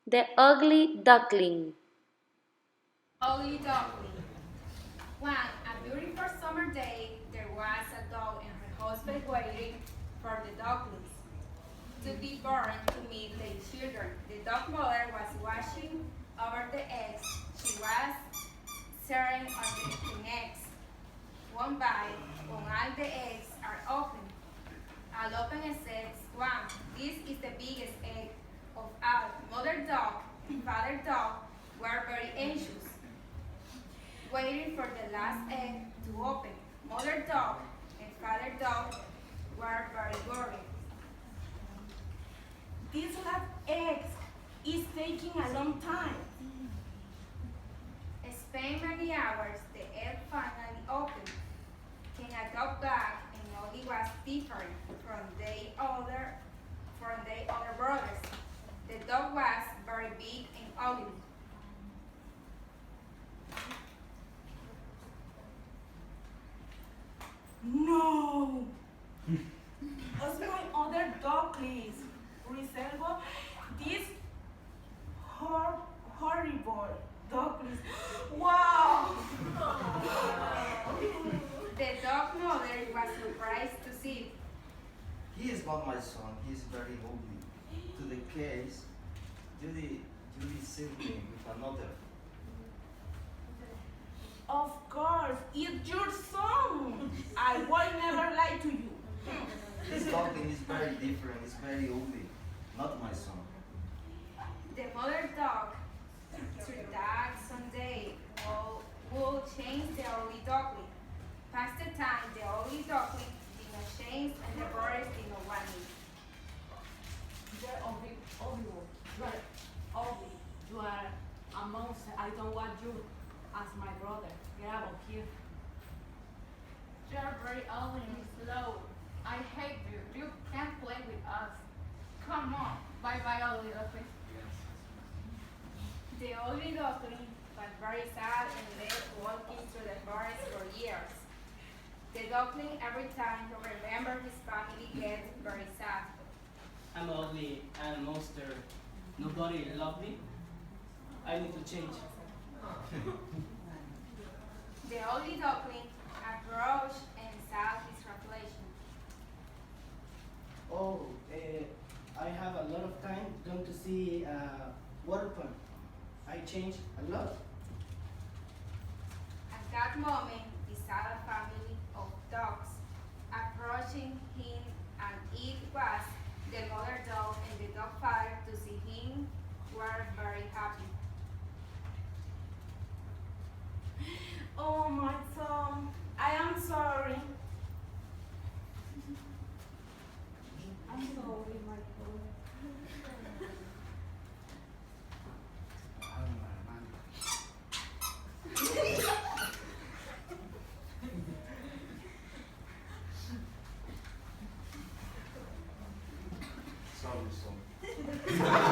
The Ugly Duckling. Ugly Duckling. One, a beautiful summer day, there was a dog and her husband waiting for the ducklings to be born to meet their children. The dog mother was watching over the eggs. She was staring at the eggs. One by one, all the eggs are open. I'll open and says, "Wow, this is the biggest egg of all." Mother dog and father dog were very anxious, waiting for the last egg to open. Mother dog and father dog were very worried. This last egg is taking a long time. Spent many hours, the egg finally opened. Came a dog back and only was different from the other brothers. The dog was very big and ugly. No! As my other dog, please. Reservo this horrible dog, please. Wow! The dog mother was surprised to see. He is not my son. He is very ugly. To the case, Judy saved me with another. Of course, it's your son. I will never lie to you. This duckling is very different. It's very ugly. Not my son. The mother dog through that someday will change the ugly duckling. Past the time, the ugly duckling did not change and the brothers did not want it. You're ugly. You are ugly. You are a monster. I don't want you as my brother. Get out of here. You're very ugly and slow. I hate you. You can't play with us. Come on. Bye bye, ugly duckling. The ugly duckling was very sad and left walking through the forest for years. The duckling, every time he remembers his family, gets very sad. I'm ugly and a monster. Nobody loves me. I need to change. The ugly duckling approached and saw his reflection. Oh, I have a lot of time going to see water pump. I changed a lot. At that moment, he saw a family of dogs approaching him, and it was the mother dog and the dog father. To see him were very happy. Oh, my son. I am sorry. I'm sorry, my boy. Sorry, son.